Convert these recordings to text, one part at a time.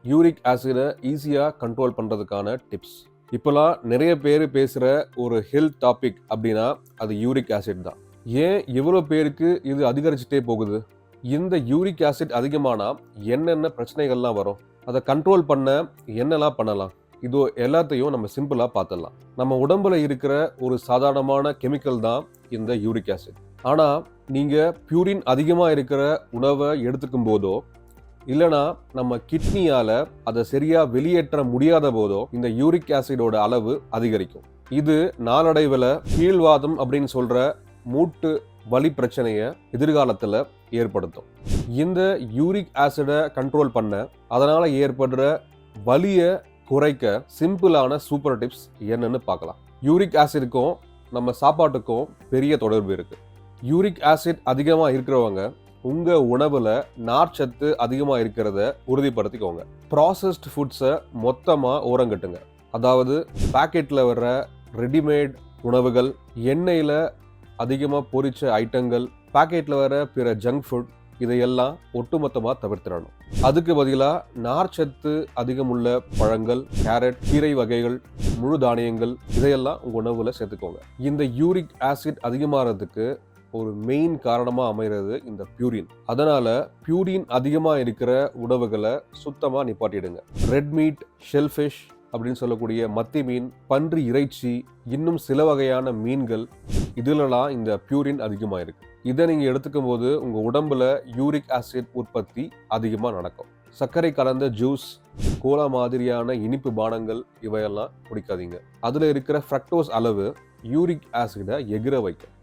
Uric ஆசிடை ஈஸியாக control பண்ணுறதுக்கான tips. இப்போலாம் நிறைய பேர் பேசுகிற ஒரு ஹெல்த் டாபிக் அப்படின்னா அது யூரிக் ஆசிட் தான். ஏன் இவ்வளோ பேருக்கு இது அதிகரிச்சுட்டே போகுது? இந்த யூரிக் ஆசிட் அதிகமானால் என்னென்ன பிரச்சனைகள்லாம் வரும்? அதை கண்ட்ரோல் பண்ண என்னெல்லாம் பண்ணலாம்? இது எல்லாத்தையும் நம்ம சிம்பிளாக பார்த்துடலாம். நம்ம உடம்புல இருக்கிற ஒரு சாதாரணமான கெமிக்கல் தான் இந்த யூரிக் ஆசிட். ஆனால் நீங்கள் பியூரின் அதிகமாக இருக்கிற உணவை எடுத்துக்கும் போதோ இல்லைனா நம்ம கிட்னியால் அதை சரியாக வெளியேற்ற முடியாத போதோ இந்த யூரிக் ஆசிடோட அளவு அதிகரிக்கும். இது நாளடைவில் கீழ்வாதம் அப்படின்னு சொல்கிற மூட்டு வலி பிரச்சனையை எதிர்காலத்தில் ஏற்படுத்தும். இந்த யூரிக் ஆசிடை கண்ட்ரோல் பண்ண, அதனால் ஏற்படுற வலியை குறைக்க சிம்பிளான சூப்பர் டிப்ஸ் என்னன்னு பார்க்கலாம். யூரிக் ஆசிடுக்கும் நம்ம சாப்பாட்டுக்கும் பெரிய தொடர்பு இருக்குது. யூரிக் ஆசிட் அதிகமாக இருக்கிறவங்க உங்கள் உணவில் நார்ச்சத்து அதிகமாக இருக்கிறத உறுதிப்படுத்திக்கோங்க. ப்ராசஸ்ட் ஃபுட்ஸை மொத்தமாக ஓரங்கட்டுங்க. அதாவது பேக்கெட்டில் வர்ற ரெடிமேட் உணவுகள், எண்ணெயில் அதிகமாக பொரிச்ச ஐட்டங்கள், பேக்கெட்டில் வர பிற ஜங்க் ஃபுட், இதையெல்லாம் ஒட்டுமொத்தமாக தவிர்த்திடணும். அதுக்கு பதிலாக நார்ச்சத்து அதிகமுள்ள பழங்கள், கேரட், கீரை வகைகள், முழு தானியங்கள் இதையெல்லாம் உங்கள் உணவில் சேர்த்துக்கோங்க. இந்த யூரிக் ஆசிட் அதிகமாகிறதுக்கு ஒரு மெயின் காரணமாக அமைகிறது இந்த பியூரின். அதனால பியூரின் அதிகமாக இருக்கிற உணவுகளை சுத்தமாக நிப்பாட்டிடுங்க. ரெட் மீட், ஷெல்ஃபிஷ் அப்படின்னு சொல்லக்கூடிய மத்தி மீன், பன்றி இறைச்சி, இன்னும் சில வகையான மீன்கள், இதிலெல்லாம் இந்த பியூரின் அதிகமாக இருக்கு. இதை நீங்கள் எடுத்துக்கும் போது உங்கள் உடம்புல யூரிக் ஆசிட் உற்பத்தி அதிகமாக நடக்கும். சர்க்கரை கலந்த ஜூஸ், கோலா மாதிரியான இனிப்பு பானங்கள் இவையெல்லாம் குடிக்காதீங்க. அதில் இருக்கிற ஃப்ரக்டோஸ் அளவு யூரிக் ஆசிடை எகிர வைக்கும்.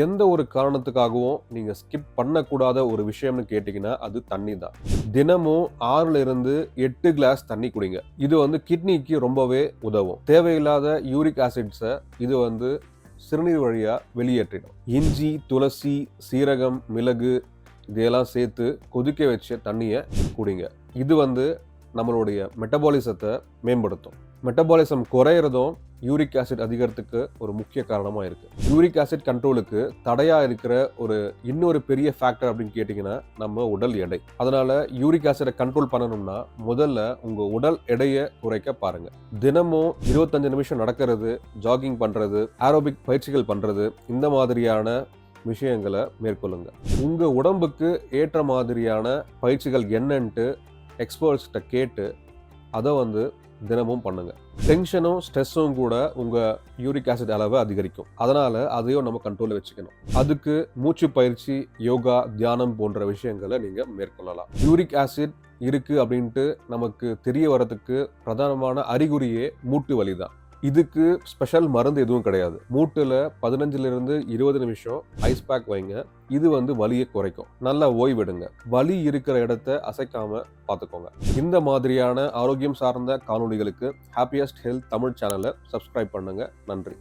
எந்த ஒரு காரணத்துக்காகவும் நீங்கள் ஸ்கிப் பண்ணக்கூடாத ஒரு விஷயம்னு கேட்டிங்கன்னா அது தண்ணி தான். தினமும் 6-8 கிளாஸ் தண்ணி குடிங்க. இது கிட்னிக்கு ரொம்பவே உதவும். தேவையில்லாத யூரிக் ஆசிட்ஸை இது சிறுநீர் வழியாக வெளியேற்றிடும். இஞ்சி, துளசி, சீரகம், மிளகு இதையெல்லாம் சேர்த்து கொதிக்க வச்ச தண்ணியை குடிங்க. இது நம்மளுடைய மெட்டபாலிசத்தை மேம்படுத்தும். மெட்டபாலிசம் குறையிறதும் யூரிக் ஆசிட் அதிகரிக்கிறதுக்கு ஒரு முக்கிய காரணமாக இருக்குது. யூரிக் ஆசிட் கண்ட்ரோலுக்கு தடையாக இருக்கிற இன்னொரு பெரிய ஃபேக்டர் அப்படின்னு கேட்டிங்கன்னா நம்ம உடல் எடை. அதனால் யூரிக் ஆசிடை கண்ட்ரோல் பண்ணணும்னா முதல்ல உங்கள் உடல் எடையை குறைக்க பாருங்கள். தினமும் 25 நிமிஷம் நடக்கிறது, ஜாகிங் பண்ணுறது, ஏரோபிக் பயிற்சிகள் பண்ணுறது, இந்த மாதிரியான விஷயங்களை மேற்கொள்ளுங்க. உங்கள் உடம்புக்கு ஏற்ற மாதிரியான பயிற்சிகள் என்னன்ட்டு எக்ஸ்பர்ட்ஸ்கிட்ட கேட்டு அதை தினமும் பண்ணுங்க. டென்ஷனும் ஸ்ட்ரெஸ்ஸும் கூட உங்கள் யூரிக் ஆசிட் அளவை அதிகரிக்கும். அதனால் அதையும் நம்ம கண்ட்ரோலில் வச்சுக்கணும். அதுக்கு மூச்சு பயிற்சி, யோகா, தியானம் போன்ற விஷயங்களை நீங்கள் மேற்கொள்ளலாம். யூரிக் ஆசிட் இருக்குது அப்படின்ட்டு நமக்கு தெரிய வரதுக்கு பிரதானமான அறிகுறியே மூட்டு வலி தான். இதுக்கு ஸ்பெஷல் மருந்து எதுவும் கிடையாது. மூட்டில் 15-20 நிமிஷம் ஐஸ் பேக் வைங்க. இது வலியை குறைக்கும். நல்லா ஓய்வெடுங்க. வலி இருக்கிற இடத்த அசைக்காம பார்த்துக்கோங்க. இந்த மாதிரியான ஆரோக்கியம் சார்ந்த காணொளிகளுக்கு ஹாப்பியஸ்ட் ஹெல்த் தமிழ் சேனலை சப்ஸ்கிரைப் பண்ணுங்க. நன்றி.